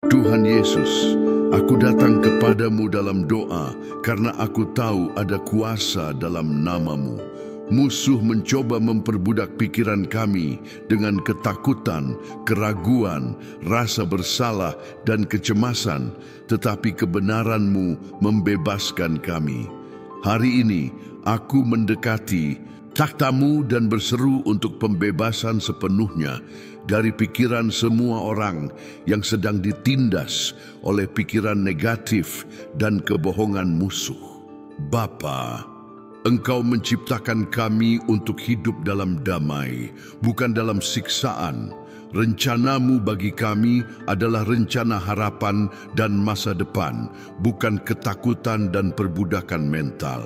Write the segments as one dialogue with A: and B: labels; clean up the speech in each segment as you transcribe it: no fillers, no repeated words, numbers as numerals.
A: Tuhan Yesus, aku datang kepadamu dalam doa karena aku tahu ada kuasa dalam nama-Mu. Musuh mencoba memperbudak pikiran kami dengan ketakutan, keraguan, rasa bersalah, dan kecemasan, tetapi kebenaran-Mu membebaskan kami. Hari ini, aku mendekati takhta-Mu dan berseru untuk pembebasan sepenuhnya dari pikiran semua orang yang sedang ditindas oleh pikiran negatif dan kebohongan musuh. Bapa, Engkau menciptakan kami untuk hidup dalam damai, bukan dalam siksaan. Rencana-Mu bagi kami adalah rencana harapan dan masa depan, bukan ketakutan dan perbudakan mental.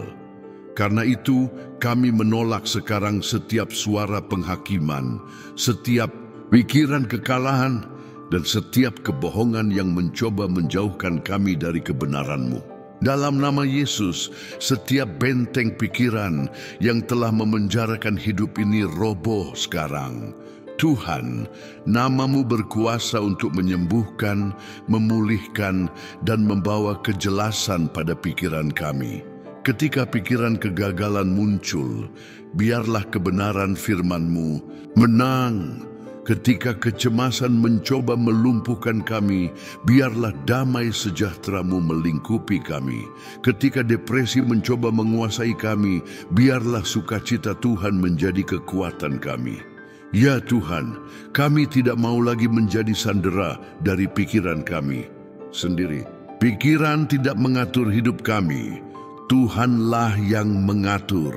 A: Karena itu, kami menolak sekarang setiap suara penghakiman, setiap pikiran kekalahan, dan setiap kebohongan yang mencoba menjauhkan kami dari kebenaran-Mu. Dalam nama Yesus, setiap benteng pikiran yang telah memenjarakan hidup ini roboh sekarang. Tuhan, nama-Mu berkuasa untuk menyembuhkan, memulihkan, dan membawa kejelasan pada pikiran kami. Ketika pikiran kegagalan muncul, biarlah kebenaran firman-Mu menang. Ketika kecemasan mencoba melumpuhkan kami, biarlah damai sejahtera-Mu melingkupi kami. Ketika depresi mencoba menguasai kami, biarlah sukacita Tuhan menjadi kekuatan kami. Ya Tuhan, kami tidak mau lagi menjadi sandera dari pikiran kami sendiri. Pikiran tidak mengatur hidup kami. Tuhanlah yang mengatur.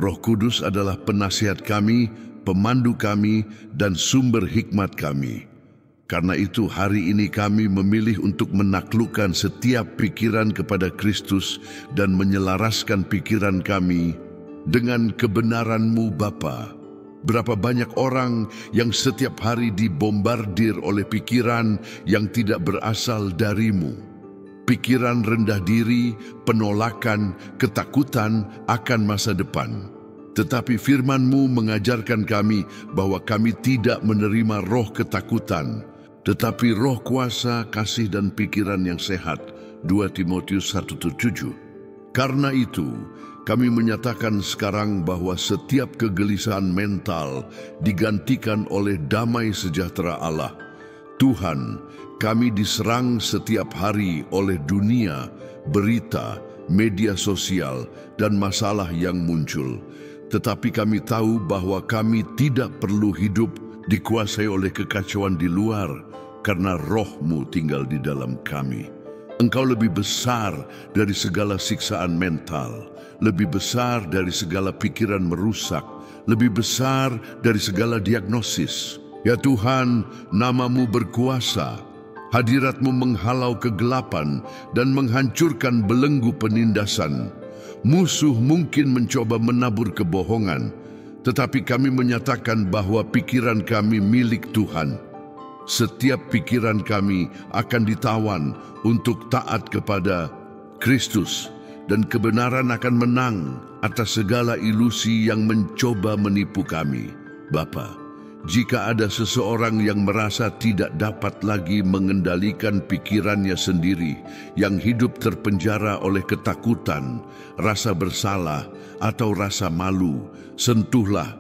A: Roh Kudus adalah penasihat kami, pemandu kami, dan sumber hikmat kami. Karena itu hari ini kami memilih untuk menaklukkan setiap pikiran kepada Kristus dan menyelaraskan pikiran kami dengan kebenaran-Mu Bapa. Berapa banyak orang yang setiap hari dibombardir oleh pikiran yang tidak berasal dari-Mu. Pikiran rendah diri, penolakan, ketakutan akan masa depan. Tetapi firman-Mu mengajarkan kami bahwa kami tidak menerima roh ketakutan, tetapi roh kuasa, kasih, dan pikiran yang sehat. 2 Timotius 1:7. Karena itu, kami menyatakan sekarang bahwa setiap kegelisahan mental digantikan oleh damai sejahtera Allah. Tuhan, kami diserang setiap hari oleh dunia, berita, media sosial, dan masalah yang muncul. Tetapi kami tahu bahwa kami tidak perlu hidup dikuasai oleh kekacauan di luar, karena Roh-Mu tinggal di dalam kami. Engkau lebih besar dari segala siksaan mental, lebih besar dari segala pikiran merusak, lebih besar dari segala diagnosis. Ya Tuhan, nama-Mu berkuasa. Hadirat-Mu menghalau kegelapan dan menghancurkan belenggu penindasan. Musuh mungkin mencoba menabur kebohongan, tetapi kami menyatakan bahwa pikiran kami milik Tuhan. Setiap pikiran kami akan ditawan untuk taat kepada Kristus, dan kebenaran akan menang atas segala ilusi yang mencoba menipu kami. Bapa, jika ada seseorang yang merasa tidak dapat lagi mengendalikan pikirannya sendiri, yang hidup terpenjara oleh ketakutan, rasa bersalah, atau rasa malu, sentuhlah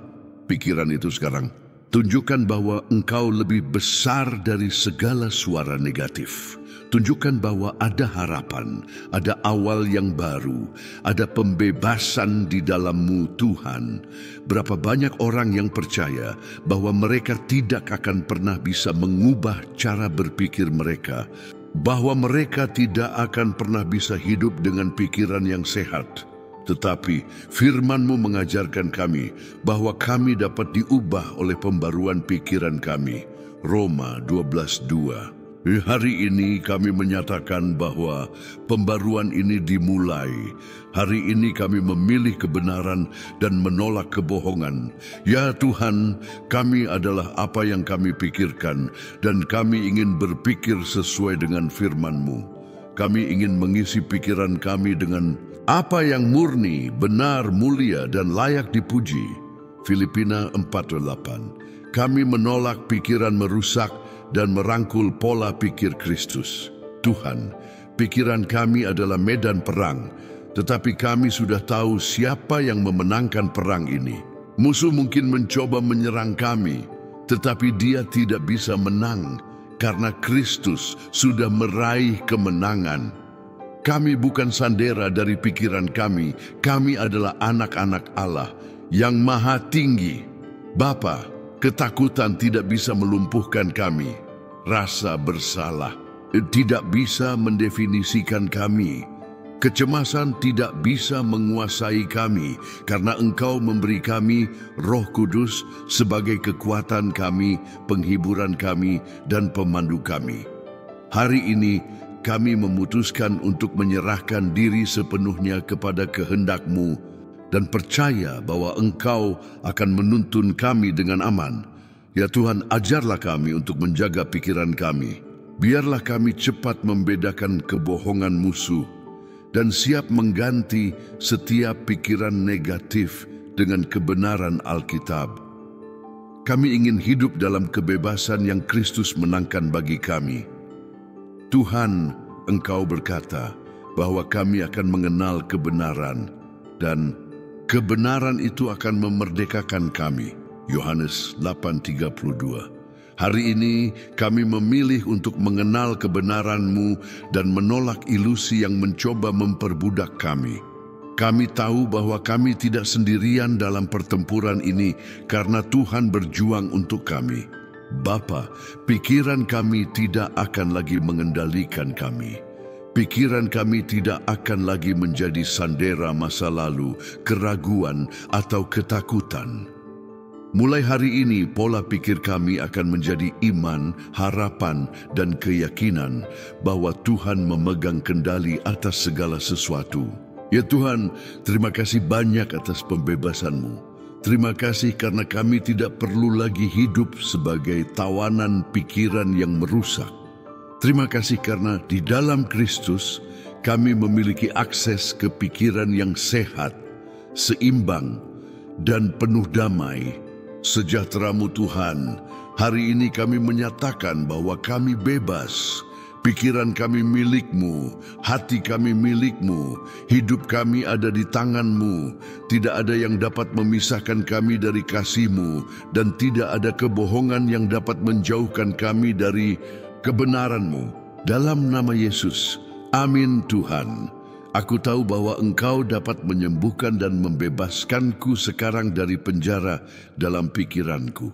A: pikiran itu sekarang. Tunjukkan bahwa Engkau lebih besar dari segala suara negatif. Tunjukkan bahwa ada harapan, ada awal yang baru, ada pembebasan di dalam-Mu Tuhan. Berapa banyak orang yang percaya bahwa mereka tidak akan pernah bisa mengubah cara berpikir mereka, bahwa mereka tidak akan pernah bisa hidup dengan pikiran yang sehat. Tetapi firman-Mu mengajarkan kami bahwa kami dapat diubah oleh pembaruan pikiran kami. Roma 12:2. Hari ini kami menyatakan bahwa pembaruan ini dimulai. Hari ini kami memilih kebenaran dan menolak kebohongan. Ya Tuhan, kami adalah apa yang kami pikirkan, dan kami ingin berpikir sesuai dengan firman-Mu. Kami ingin mengisi pikiran kami dengan apa yang murni, benar, mulia, dan layak dipuji. Filipina 4:8. Kami menolak pikiran merusak dan merangkul pola pikir Kristus. Tuhan, pikiran kami adalah medan perang, tetapi kami sudah tahu siapa yang memenangkan perang ini. Musuh mungkin mencoba menyerang kami, tetapi dia tidak bisa menang karena Kristus sudah meraih kemenangan. Kami bukan sandera dari pikiran kami adalah anak-anak Allah yang maha tinggi. Bapa, ketakutan tidak bisa melumpuhkan kami. Rasa bersalah tidak bisa mendefinisikan kami. Kecemasan tidak bisa menguasai kami karena Engkau memberi kami Roh Kudus sebagai kekuatan kami, penghiburan kami, dan pemandu kami. Hari ini kami memutuskan untuk menyerahkan diri sepenuhnya kepada kehendak-Mu dan percaya bahwa Engkau akan menuntun kami dengan aman. Ya Tuhan, ajarlah kami untuk menjaga pikiran kami. Biarlah kami cepat membedakan kebohongan musuh dan siap mengganti setiap pikiran negatif dengan kebenaran Alkitab. Kami ingin hidup dalam kebebasan yang Kristus menangkan bagi kami. Tuhan, Engkau berkata bahwa kami akan mengenal kebenaran dan kebenaran itu akan memerdekakan kami. Yohanes 8:32. Hari ini kami memilih untuk mengenal kebenaran-Mu dan menolak ilusi yang mencoba memperbudak kami. Kami tahu bahwa kami tidak sendirian dalam pertempuran ini karena Tuhan berjuang untuk kami. Bapa, pikiran kami tidak akan lagi mengendalikan kami. Pikiran kami tidak akan lagi menjadi sandera masa lalu, keraguan, atau ketakutan. Mulai hari ini, pola pikir kami akan menjadi iman, harapan, dan keyakinan bahwa Tuhan memegang kendali atas segala sesuatu. Ya Tuhan, terima kasih banyak atas pembebasan-Mu. Terima kasih karena kami tidak perlu lagi hidup sebagai tawanan pikiran yang merusak. Terima kasih karena di dalam Kristus kami memiliki akses ke pikiran yang sehat, seimbang, dan penuh damai. Sejahtera-Mu Tuhan, hari ini kami menyatakan bahwa kami bebas. Pikiran kami milik-Mu, hati kami milik-Mu, hidup kami ada di tangan-Mu. Tidak ada yang dapat memisahkan kami dari kasih-Mu, dan tidak ada kebohongan yang dapat menjauhkan kami dari kebenaran-Mu. Dalam nama Yesus, amin Tuhan. Aku tahu bahwa Engkau dapat menyembuhkan dan membebaskanku sekarang dari penjara dalam pikiranku.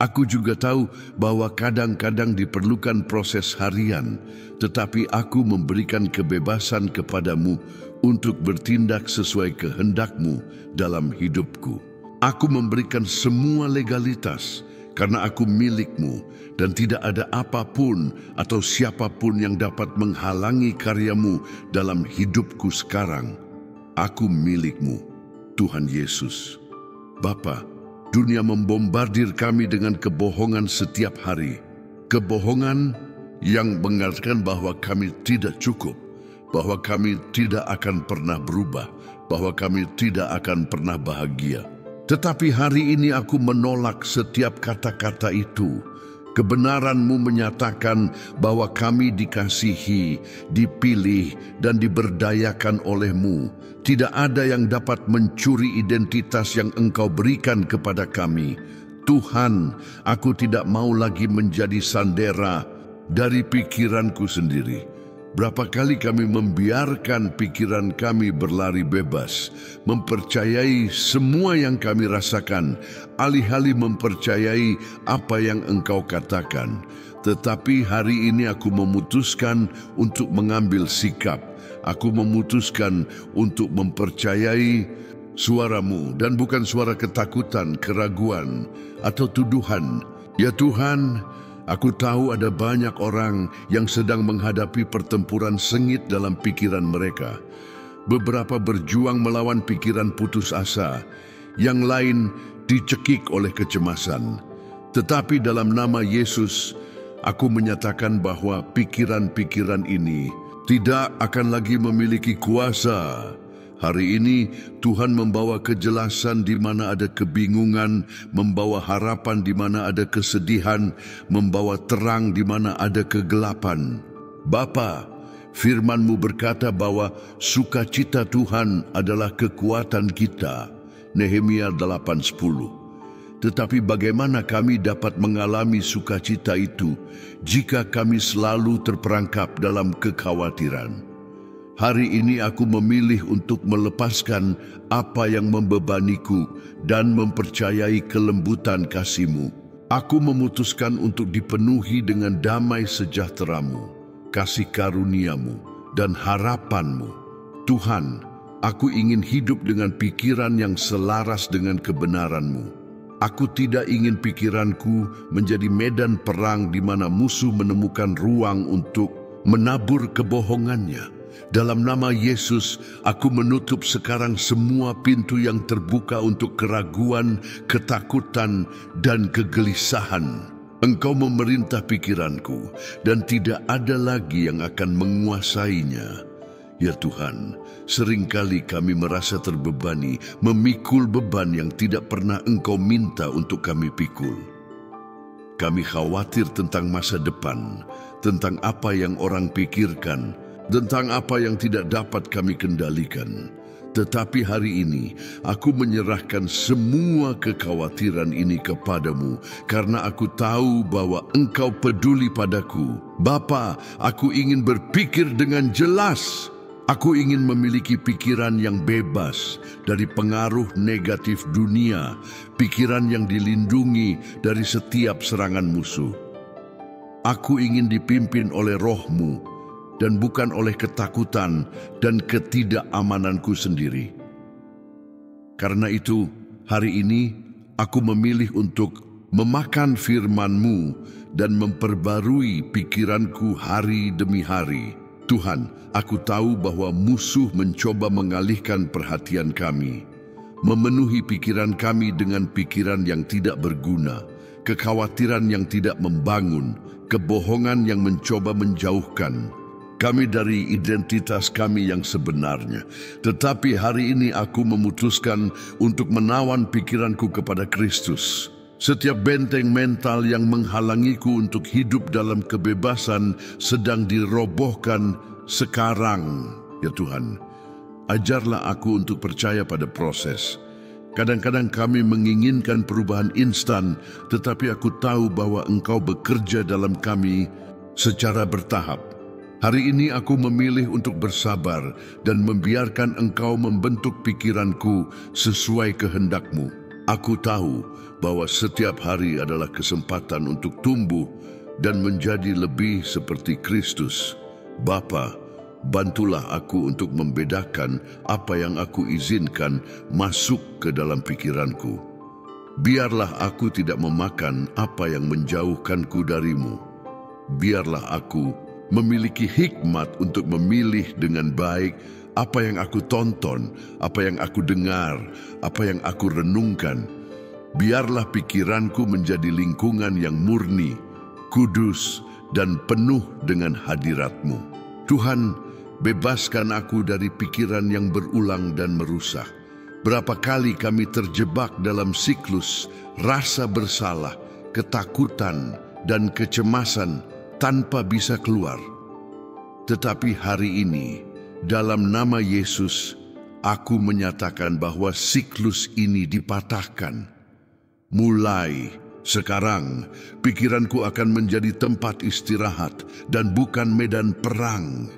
A: Aku juga tahu bahwa kadang-kadang diperlukan proses harian, tetapi aku memberikan kebebasan kepadamu untuk bertindak sesuai kehendak-Mu dalam hidupku. Aku memberikan semua legalitas karena aku milik-Mu dan tidak ada apapun atau siapapun yang dapat menghalangi karya-Mu dalam hidupku sekarang. Aku milik-Mu, Tuhan Yesus. Bapa, dunia membombardir kami dengan kebohongan setiap hari. Kebohongan yang mengatakan bahwa kami tidak cukup, bahwa kami tidak akan pernah berubah, bahwa kami tidak akan pernah bahagia. Tetapi hari ini aku menolak setiap kata-kata itu. Kebenaran-Mu menyatakan bahwa kami dikasihi, dipilih, dan diberdayakan oleh-Mu. Tidak ada yang dapat mencuri identitas yang Engkau berikan kepada kami. Tuhan, aku tidak mau lagi menjadi sandera dari pikiranku sendiri. Berapa kali kami membiarkan pikiran kami berlari bebas, mempercayai semua yang kami rasakan, alih-alih mempercayai apa yang Engkau katakan. Tetapi hari ini aku memutuskan untuk mengambil sikap. Aku memutuskan untuk mempercayai suara-Mu dan bukan suara ketakutan, keraguan, atau tuduhan. Ya Tuhan, aku tahu ada banyak orang yang sedang menghadapi pertempuran sengit dalam pikiran mereka. Beberapa berjuang melawan pikiran putus asa, yang lain dicekik oleh kecemasan. Tetapi dalam nama Yesus, aku menyatakan bahwa pikiran-pikiran ini tidak akan lagi memiliki kuasa Hari ini Tuhan membawa kejelasan di mana ada kebingungan, membawa harapan di mana ada kesedihan, membawa terang di mana ada kegelapan. Bapa, firman-Mu berkata bahwa sukacita Tuhan adalah kekuatan kita. Nehemia 8:10. Tetapi bagaimana kami dapat mengalami sukacita itu jika kami selalu terperangkap dalam kekhawatiran? Hari ini aku memilih untuk melepaskan apa yang membebaniku dan mempercayai kelembutan kasih-Mu. Aku memutuskan untuk dipenuhi dengan damai sejahtera-Mu, kasih karunia-Mu, dan harapan-Mu. Tuhan, aku ingin hidup dengan pikiran yang selaras dengan kebenaran-Mu. Aku tidak ingin pikiranku menjadi medan perang di mana musuh menemukan ruang untuk menabur kebohongannya. Dalam nama Yesus, aku menutup sekarang semua pintu yang terbuka untuk keraguan, ketakutan, dan kegelisahan. Engkau memerintah pikiranku, dan tidak ada lagi yang akan menguasainya. Ya Tuhan, seringkali kami merasa terbebani, memikul beban yang tidak pernah Engkau minta untuk kami pikul. Kami khawatir tentang masa depan, tentang apa yang orang pikirkan, tentang apa yang tidak dapat kami kendalikan. Tetapi hari ini, aku menyerahkan semua kekhawatiran ini kepadamu, karena aku tahu bahwa Engkau peduli padaku. Bapa, aku ingin berpikir dengan jelas. Aku ingin memiliki pikiran yang bebas dari pengaruh negatif dunia, pikiran yang dilindungi dari setiap serangan musuh. Aku ingin dipimpin oleh Roh-Mu dan bukan oleh ketakutan dan ketidakamananku sendiri. Karena itu, hari ini aku memilih untuk memakan firman-Mu dan memperbarui pikiranku hari demi hari. Tuhan, aku tahu bahwa musuh mencoba mengalihkan perhatian kami, memenuhi pikiran kami dengan pikiran yang tidak berguna, kekhawatiran yang tidak membangun, kebohongan yang mencoba menjauhkan kami dari identitas kami yang sebenarnya. Tetapi hari ini aku memutuskan untuk menawan pikiranku kepada Kristus. Setiap benteng mental yang menghalangiku untuk hidup dalam kebebasan sedang dirobohkan sekarang, ya Tuhan. Ajarlah aku untuk percaya pada proses. Kadang-kadang kami menginginkan perubahan instan, tetapi aku tahu bahwa Engkau bekerja dalam kami secara bertahap. Hari ini aku memilih untuk bersabar dan membiarkan Engkau membentuk pikiranku sesuai kehendak-Mu. Aku tahu bahwa setiap hari adalah kesempatan untuk tumbuh dan menjadi lebih seperti Kristus. Bapa, bantulah aku untuk membedakan apa yang aku izinkan masuk ke dalam pikiranku. Biarlah aku tidak memakan apa yang menjauhkanku dari-Mu. Biarlah aku memiliki hikmat untuk memilih dengan baik apa yang aku tonton, apa yang aku dengar, apa yang aku renungkan. Biarlah pikiranku menjadi lingkungan yang murni, kudus, dan penuh dengan hadirat-Mu. Tuhan, bebaskan aku dari pikiran yang berulang dan merusak. Berapa kali kami terjebak dalam siklus rasa bersalah, ketakutan, dan kecemasan tanpa bisa keluar. Tetapi hari ini, dalam nama Yesus, aku menyatakan bahwa siklus ini dipatahkan. Mulai sekarang, pikiranku akan menjadi tempat istirahat dan bukan medan perang.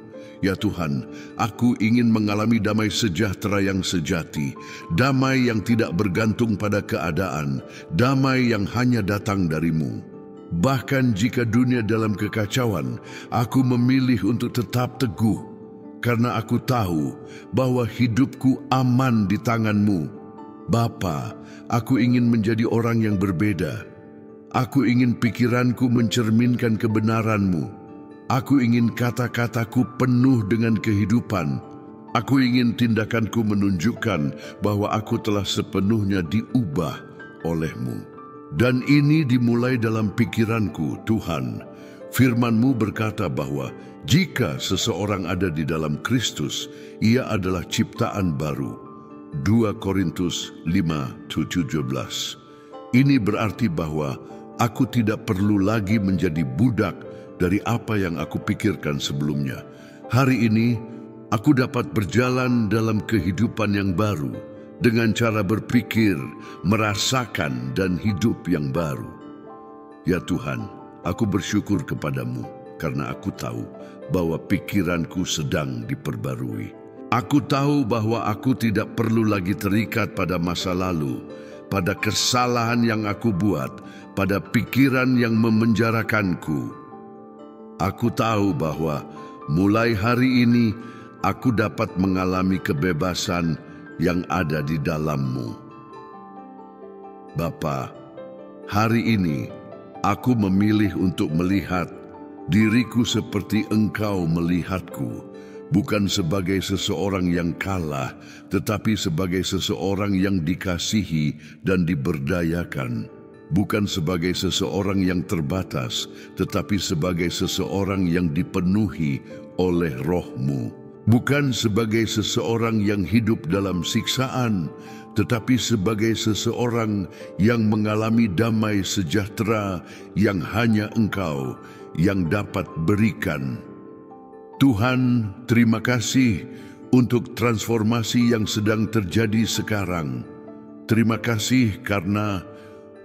A: Ya Tuhan, aku ingin mengalami damai sejahtera yang sejati, damai yang tidak bergantung pada keadaan, damai yang hanya datang dari-Mu. Bahkan jika dunia dalam kekacauan, aku memilih untuk tetap teguh, karena aku tahu bahwa hidupku aman di tangan-Mu. Bapa, aku ingin menjadi orang yang berbeda. Aku ingin pikiranku mencerminkan kebenaran-Mu. Aku ingin kata-kataku penuh dengan kehidupan. Aku ingin tindakanku menunjukkan bahwa aku telah sepenuhnya diubah oleh-Mu. Dan ini dimulai dalam pikiranku, Tuhan. Firman-Mu berkata bahwa jika seseorang ada di dalam Kristus, ia adalah ciptaan baru. 2 Korintus 5:17. Ini berarti bahwa aku tidak perlu lagi menjadi budak dari apa yang aku pikirkan sebelumnya. Hari ini, aku dapat berjalan dalam kehidupan yang baru dengan cara berpikir, merasakan, dan hidup yang baru. Ya Tuhan, aku bersyukur kepadamu karena aku tahu bahwa pikiranku sedang diperbarui. Aku tahu bahwa aku tidak perlu lagi terikat pada masa lalu, pada kesalahan yang aku buat, pada pikiran yang memenjarakanku. Aku tahu bahwa mulai hari ini aku dapat mengalami kebebasan yang ada di dalam-Mu. Bapa, hari ini aku memilih untuk melihat diriku seperti Engkau melihatku, bukan sebagai seseorang yang kalah, tetapi sebagai seseorang yang dikasihi dan diberdayakan. Bukan sebagai seseorang yang terbatas, tetapi sebagai seseorang yang dipenuhi oleh Roh-Mu. Bukan sebagai seseorang yang hidup dalam siksaan, tetapi sebagai seseorang yang mengalami damai sejahtera yang hanya Engkau yang dapat berikan. Tuhan, terima kasih untuk transformasi yang sedang terjadi sekarang. Terima kasih karena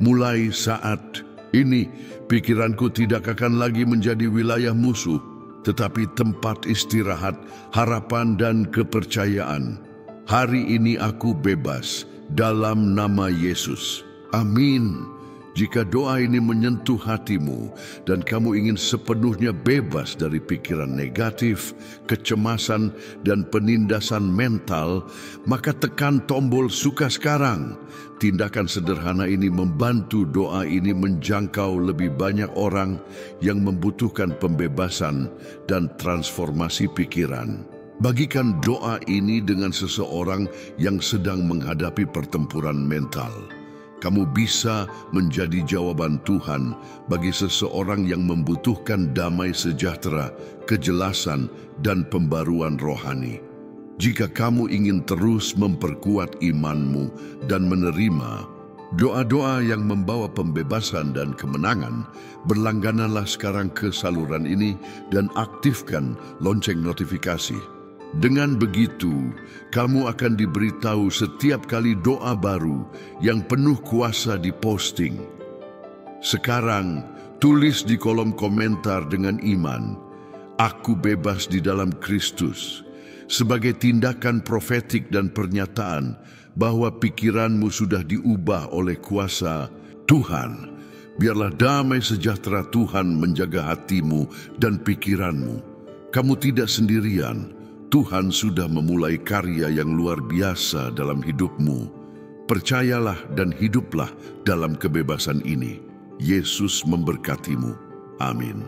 A: mulai saat ini pikiranku tidak akan lagi menjadi wilayah musuh, tetapi tempat istirahat, harapan, dan kepercayaan. Hari ini aku bebas dalam nama Yesus. Amin. Jika doa ini menyentuh hatimu dan kamu ingin sepenuhnya bebas dari pikiran negatif, kecemasan, dan penindasan mental, maka tekan tombol suka sekarang. Tindakan sederhana ini membantu doa ini menjangkau lebih banyak orang yang membutuhkan pembebasan dan transformasi pikiran. Bagikan doa ini dengan seseorang yang sedang menghadapi pertempuran mental. Kamu bisa menjadi jawaban Tuhan bagi seseorang yang membutuhkan damai sejahtera, kejelasan, dan pembaruan rohani. Jika kamu ingin terus memperkuat imanmu dan menerima doa-doa yang membawa pembebasan dan kemenangan, berlanggananlah sekarang ke saluran ini dan aktifkan lonceng notifikasi. Dengan begitu, kamu akan diberitahu setiap kali doa baru yang penuh kuasa diposting. Sekarang, tulis di kolom komentar dengan iman, "Aku bebas di dalam Kristus," sebagai tindakan profetik dan pernyataan bahwa pikiranmu sudah diubah oleh kuasa Tuhan. Biarlah damai sejahtera Tuhan menjaga hatimu dan pikiranmu. Kamu tidak sendirian. Tuhan sudah memulai karya yang luar biasa dalam hidupmu. Percayalah dan hiduplah dalam kebebasan ini. Yesus memberkatimu. Amin.